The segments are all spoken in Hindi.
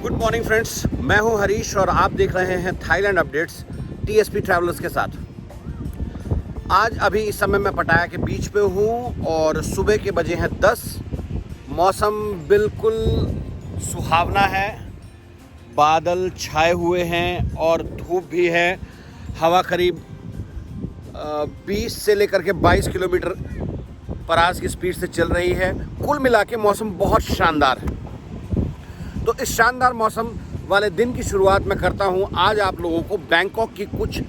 गुड मॉर्निंग फ्रेंड्स, मैं हूं हरीश और आप देख रहे हैं थाईलैंड अपडेट्स टीएसपी ट्रैवलर्स के साथ। आज अभी इस समय मैं पटाया के बीच पे हूं और सुबह के बजे हैं 10। मौसम बिल्कुल सुहावना है, बादल छाए हुए हैं और धूप भी है। हवा करीब 20 से लेकर के 22 किलोमीटर पर आवर की स्पीड से चल रही है। कुल मिला के मौसम बहुत शानदार है। तो इस शानदार मौसम वाले दिन की शुरुआत मैं करता हूं आज आप लोगों को बैंकॉक की कुछ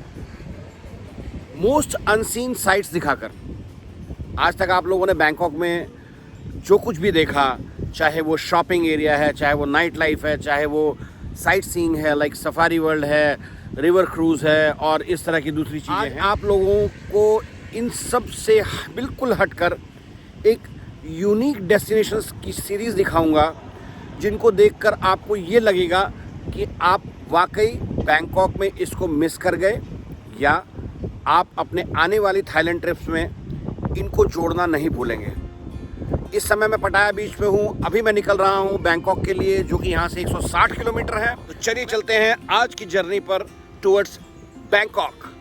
मोस्ट अनसीन साइट्स दिखाकर। आज तक आप लोगों ने बैंकॉक में जो कुछ भी देखा, चाहे वो शॉपिंग एरिया है, चाहे वो नाइट लाइफ है, चाहे वो साइट सीइंग है लाइक सफारी वर्ल्ड है, रिवर क्रूज़ है और इस तरह की दूसरी चीज़ें हैं, आप लोगों को इन सब से बिल्कुल हटकर एक यूनिक डेस्टिनेशंस की सीरीज़ दिखाऊंगा जिनको देखकर आपको ये लगेगा कि आप वाकई बैंकॉक में इसको मिस कर गए या आप अपने आने वाली थाईलैंड ट्रिप्स में इनको जोड़ना नहीं भूलेंगे। इस समय मैं पटाया बीच पे हूँ। अभी मैं निकल रहा हूँ बैंकॉक के लिए, जो कि यहाँ से 160 किलोमीटर है। तो चलिए चलते हैं आज की जर्नी पर towards Bangkok.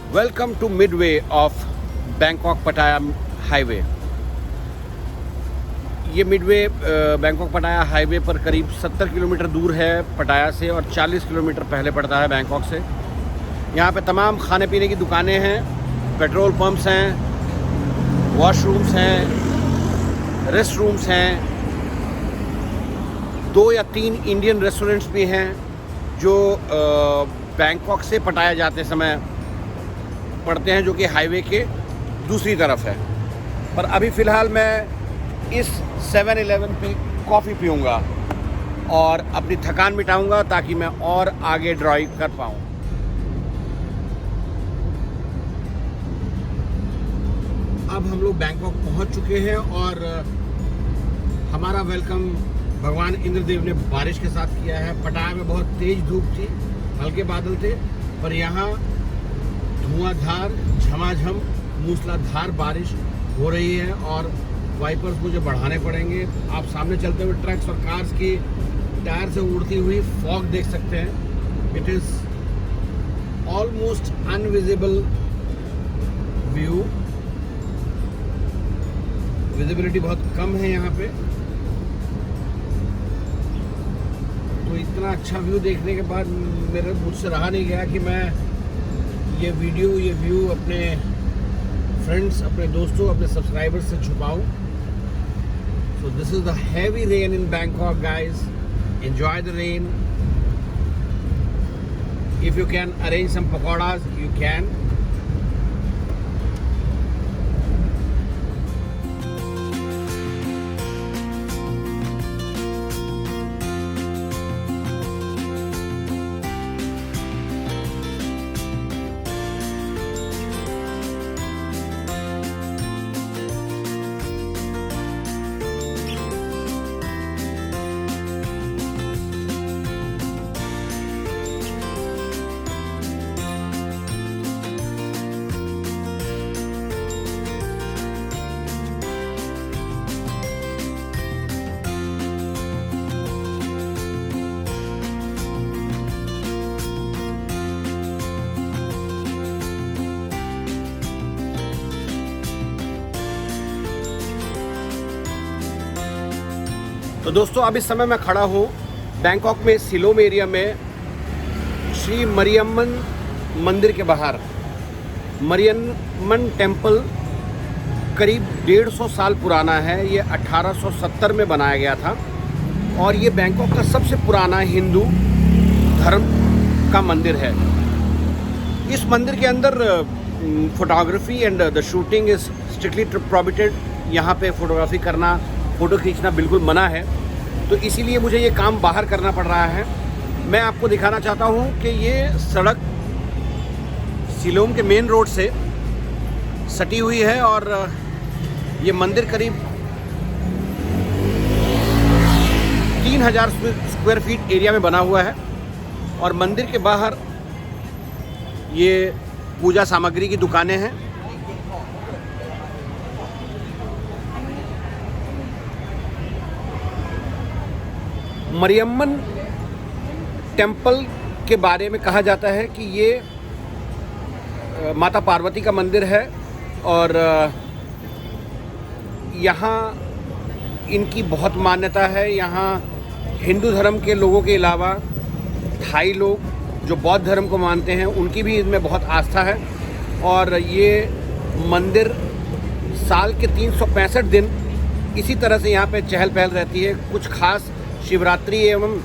Welcome to midway of Bangkok Pattaya highway. ये मिडवे बैंकॉक पटाया हाईवे पर करीब 70 किलोमीटर दूर है पटाया से और 40 किलोमीटर पहले पड़ता है बैंकॉक से। यहाँ पे तमाम खाने पीने की दुकानें हैं, पेट्रोल पंप्स हैं, वॉशरूम्स हैं, रेस्ट रूम्स हैं। 2 या 3 इंडियन रेस्टोरेंट्स भी हैं जो बैंकॉक से पटाया जाते समय पड़ते हैं, जो कि हाईवे के दूसरी तरफ है। पर अभी फ़िलहाल मैं इस 7-Eleven पे कॉफ़ी पीऊँगा और अपनी थकान मिटाऊँगा ताकि मैं और आगे ड्राइव कर पाऊँ। अब हम लोग बैंकॉक पहुँच चुके हैं और हमारा वेलकम भगवान इंद्रदेव ने बारिश के साथ किया है। पटाया में बहुत तेज़ धूप थी, हल्के बादल थे, पर यहाँ धुआंधार झमाझम मूसलाधार बारिश हो रही है और वाइपर्स मुझे बढ़ाने पड़ेंगे। आप सामने चलते हुए ट्रक्स और कार्स की टायर से उड़ती हुई फॉग देख सकते हैं। It is almost invisible view, visibility बहुत कम है यहाँ पे। तो इतना अच्छा व्यू देखने के बाद मेरे मुझसे रहा नहीं गया कि मैं ये व्यू अपने फ्रेंड्स, अपने दोस्तों, अपने सब्सक्राइबर्स से छुपाऊं। So this is the heavy rain in Bangkok guys. Enjoy the rain. If you can arrange some pakoras you can. तो दोस्तों अब इस समय मैं खड़ा हूँ बैंकॉक में सिलोम एरिया में श्री मरियम्मन मंदिर के बाहर। मरियम्मन टेम्पल करीब 150 साल पुराना है। ये 1870 में बनाया गया था और ये बैंकॉक का सबसे पुराना हिंदू धर्म का मंदिर है। इस मंदिर के अंदर photography and the shooting is strictly prohibited. यहाँ पे फोटोग्राफी करना, फ़ोटो खींचना बिल्कुल मना है। तो इसीलिए मुझे ये काम बाहर करना पड़ रहा है। मैं आपको दिखाना चाहता हूँ कि ये सड़क सिलोम के मेन रोड से सटी हुई है और ये मंदिर करीब 3000 स्क्वायर फीट एरिया में बना हुआ है और मंदिर के बाहर ये पूजा सामग्री की दुकानें हैं। मरियम्मन टेम्पल के बारे में कहा जाता है कि ये माता पार्वती का मंदिर है और यहाँ इनकी बहुत मान्यता है। यहाँ हिंदू धर्म के लोगों के अलावा थाई लोग जो बौद्ध धर्म को मानते हैं उनकी भी इसमें बहुत आस्था है और ये मंदिर साल के 365 दिन इसी तरह से यहाँ पे चहल पहल रहती है। कुछ खास शिवरात्रि एवं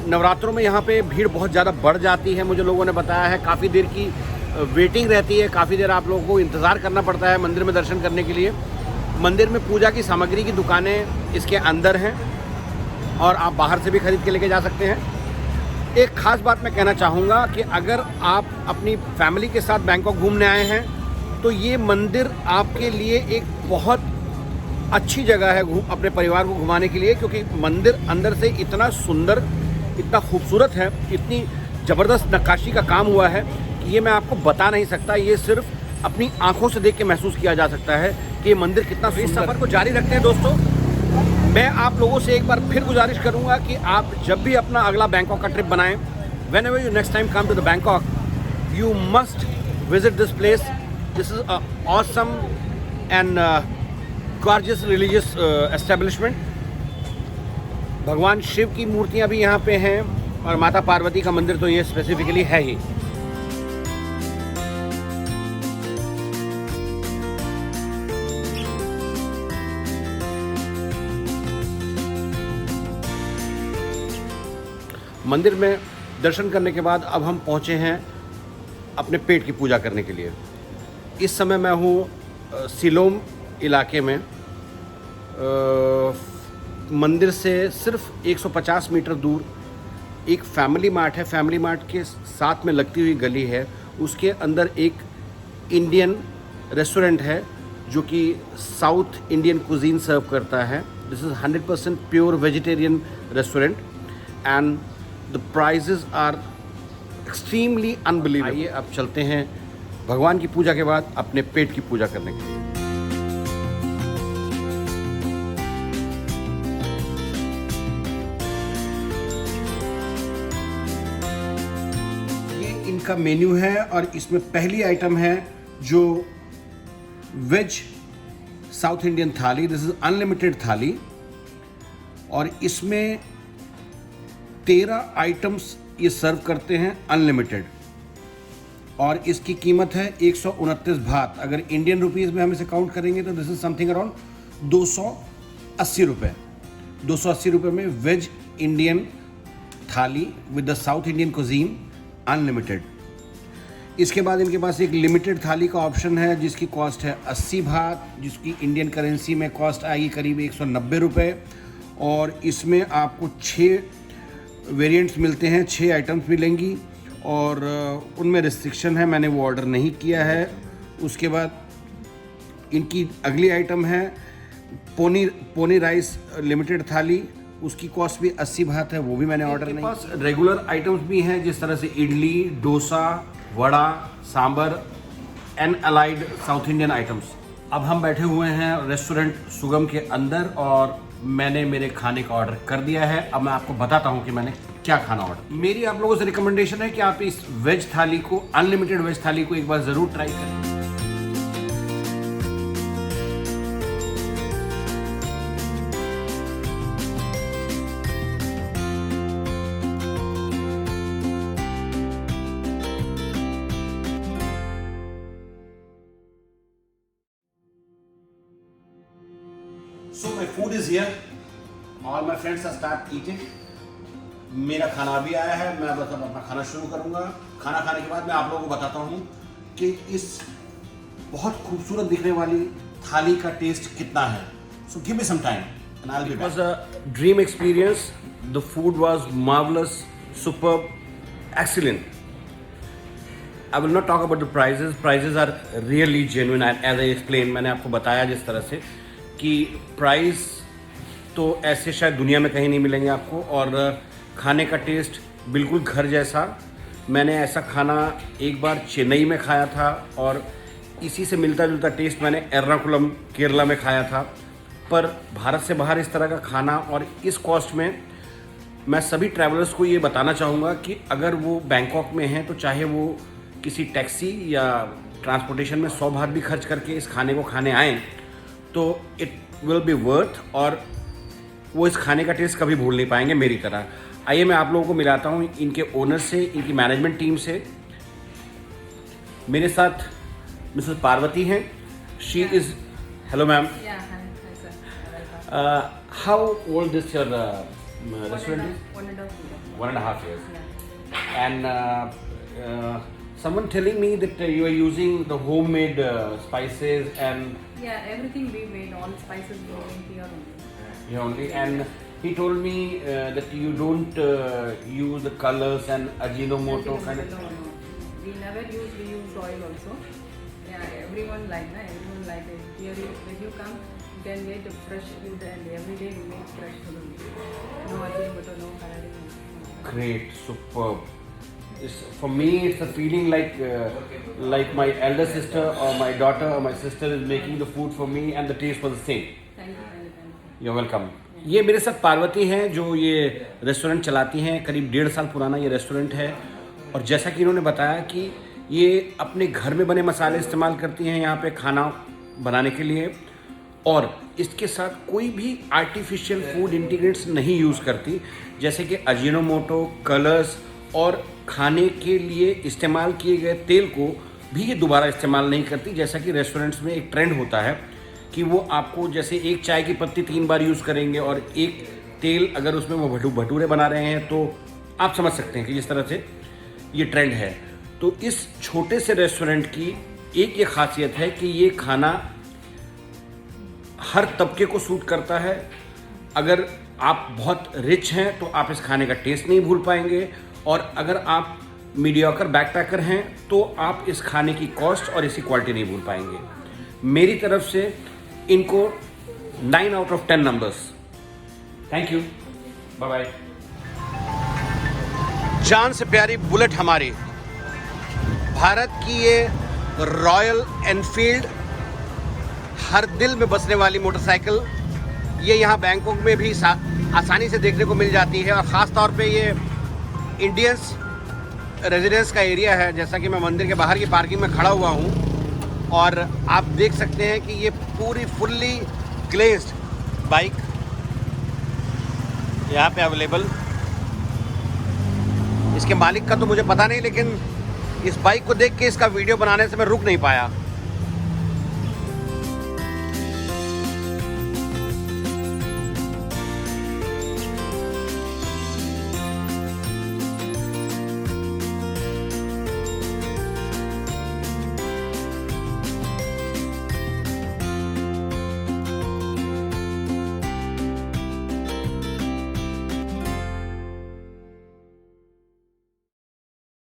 नवरात्रों में यहाँ पे भीड़ बहुत ज़्यादा बढ़ जाती है, मुझे लोगों ने बताया है। काफ़ी देर की वेटिंग रहती है, काफ़ी देर आप लोगों को इंतज़ार करना पड़ता है मंदिर में दर्शन करने के लिए। मंदिर में पूजा की सामग्री की दुकानें इसके अंदर हैं और आप बाहर से भी खरीद के लेके जा सकते हैं। एक ख़ास बात मैं कहना चाहूँगा कि अगर आप अपनी फैमिली के साथ बैंकॉक घूमने आए हैं तो ये मंदिर आपके लिए एक बहुत अच्छी जगह है अपने परिवार को घुमाने के लिए, क्योंकि मंदिर अंदर से इतना सुंदर, इतना खूबसूरत है, इतनी ज़बरदस्त नक्काशी का काम हुआ है कि ये मैं आपको बता नहीं सकता। ये सिर्फ अपनी आंखों से देख के महसूस किया जा सकता है कि ये मंदिर कितना सुंदर। इस सफ़र को जारी रखते हैं दोस्तों। मैं आप लोगों से एक बार फिर गुजारिश करूंगा कि आप जब भी अपना अगला बैंकॉक का ट्रिप बनाएं, whenever you next time come to the Bangkok, you must visit this place. This is a awesome and gorgeous religious establishment. भगवान शिव की मूर्तियां भी यहाँ पे हैं और माता पार्वती का मंदिर तो ये स्पेसिफिकली है ही। मंदिर में दर्शन करने के बाद अब हम पहुँचे हैं अपने पेट की पूजा करने के लिए। इस समय मैं हूँ सिलोम इलाके में। मंदिर से सिर्फ 150 मीटर दूर एक फैमिली मार्ट है। फैमिली मार्ट के साथ में लगती हुई गली है, उसके अंदर एक इंडियन रेस्टोरेंट है जो कि साउथ इंडियन कुजीन सर्व करता है। This is 100% pure vegetarian restaurant and the prices are extremely unbelievable. आइए अब चलते हैं भगवान की पूजा के बाद अपने पेट की पूजा करने के लिए। ये इनका मेन्यू है और इसमें पहली आइटम है जो वेज साउथ इंडियन थाली। दिस इज अनलिमिटेड थाली और इसमें 13 आइटम्स ये सर्व करते हैं अनलिमिटेड और इसकी कीमत है 129 बात। अगर इंडियन रुपीज़ में हम इसे काउंट करेंगे तो दिस इज समथिंग अराउंड 280 रुपये। 280 रुपये में वेज इंडियन थाली with the south Indian cuisine unlimited. इसके बाद इनके पास एक लिमिटेड थाली का ऑप्शन है जिसकी कॉस्ट है 80 बात, जिसकी इंडियन करेंसी में कॉस्ट आएगी करीब 190 रुपये और इसमें आपको 6 वेरिएंट्स मिलते हैं, 6 आइटम्स मिलेंगी और उनमें रिस्ट्रिक्शन है, मैंने वो ऑर्डर नहीं किया है। उसके बाद इनकी अगली आइटम है पोनी राइस लिमिटेड थाली, उसकी कॉस्ट भी 80 बात है, वो भी मैंने ऑर्डर नहीं। पास रेगुलर आइटम्स भी हैं जिस तरह से idli, dosa, vada, sambar and allied South Indian items. अब हम बैठे हुए हैं रेस्टोरेंट सुगम के अंदर और मैंने मेरे खाने का ऑर्डर कर दिया है। अब मैं आपको बताता हूँ कि मैंने क्या खाना ऑर्डर। मेरी आप लोगों से रिकमेंडेशन है कि आप इस वेज थाली को, अनलिमिटेड वेज थाली को एक बार ज़रूर ट्राई करें। So my food is here. All my friends have started eating. मेरा खाना भी आया है, मैं बस अब अपना खाना शुरू करूंगा। खाना खाने के बाद मैं आप लोगों को बताता हूँ कि इस बहुत खूबसूरत दिखने वाली थाली का टेस्ट कितना है। So give me some time And I'll be It back. was a dream experience. The food was marvelous, superb, excellent. I will not talk about the prices. Prices are really genuine. As I explained, मैंने आपको बताया जिस तरह से कि प्राइस तो ऐसे शायद दुनिया में कहीं नहीं मिलेंगे आपको, और खाने का टेस्ट बिल्कुल घर जैसा। मैंने ऐसा खाना एक बार चेन्नई में खाया था और इसी से मिलता जुलता टेस्ट मैंने एर्नाकुलम केरला में खाया था। पर भारत से बाहर इस तरह का खाना और इस कॉस्ट में, मैं सभी ट्रैवलर्स को ये बताना चाहूँगा कि अगर वो बैंकॉक में हैं तो चाहे वो किसी टैक्सी या ट्रांसपोर्टेशन में 100 बात भी खर्च करके इस खाने को खाने आएँ तो इट विल बी वर्थ, और वो इस खाने का टेस्ट कभी भूल नहीं पाएंगे मेरी तरह। आइए मैं आप लोगों को मिलाता हूँ इनके ओनर से, इनकी मैनेजमेंट टीम से। मेरे साथ मिसेस पार्वती हैं। She is, hello ma'am, Yeah, hi sir. How old this your restaurant is? 1.5 years. 1.5 years. Yeah. And someone telling me that you are using the homemade spices and Yeah, everything we made, all spices we made here only. you only, and he told me that you don't use the colors and Ajinomoto kind of. No. We never use, we use oil also. Yeah, everyone like it. Here when you come, you can get fresh food and every day we make fresh food. No Ajinomoto, no coloring. No. Great, superb. For me, it's a feeling like my elder sister or my daughter or my sister is making the food for me, and the taste was the same. Thank you. You're welcome. ये मेरे साथ पार्वती हैं जो ये रेस्टोरेंट चलाती हैं। करीब 1.5 साल पुराना ये रेस्टोरेंट है, और जैसा कि इन्होंने बताया कि ये अपने घर में बने मसाले इस्तेमाल करती हैं यहाँ पे खाना बनाने के लिए, और इसके साथ कोई भी आर्टिफिशियल फूड इंग्रेडिएंट्स नहीं यूज़ करती, जैसे कि अजीनोमोटो, कलर्स, और खाने के लिए इस्तेमाल किए गए तेल को भी ये दोबारा इस्तेमाल नहीं करती। जैसा कि रेस्टोरेंट्स में एक ट्रेंड होता है कि वो आपको जैसे एक चाय की पत्ती 3 बार यूज़ करेंगे, और एक तेल अगर उसमें वो भटूरे बना रहे हैं, तो आप समझ सकते हैं कि जिस तरह से ये ट्रेंड है। तो इस छोटे से रेस्टोरेंट की एक ये खासियत है कि ये खाना हर तबके को सूट करता है। अगर आप बहुत रिच हैं तो आप इस खाने का टेस्ट नहीं भूल पाएंगे, और अगर आप मीडियोकर बैकपैकर हैं तो आप इस खाने की कॉस्ट और इसकी क्वालिटी नहीं भूल पाएंगे। मेरी तरफ से इनको 9 out of 10 numbers. Thank you, bye bye. जान से प्यारी बुलेट हमारी, भारत की ये रॉयल एनफील्ड, हर दिल में बसने वाली मोटरसाइकिल, ये यहाँ बैंकॉक में भी आसानी से देखने को मिल जाती है। और ख़ास तौर पे ये इंडियंस रेजिडेंस का एरिया है। जैसा कि मैं मंदिर के बाहर की पार्किंग में खड़ा हुआ हूँ, और आप देख सकते हैं कि ये पूरी फुल्ली ग्लेज्ड बाइक यहाँ पे अवेलेबल। इसके मालिक का तो मुझे पता नहीं, लेकिन इस बाइक को देख के इसका वीडियो बनाने से मैं रुक नहीं पाया।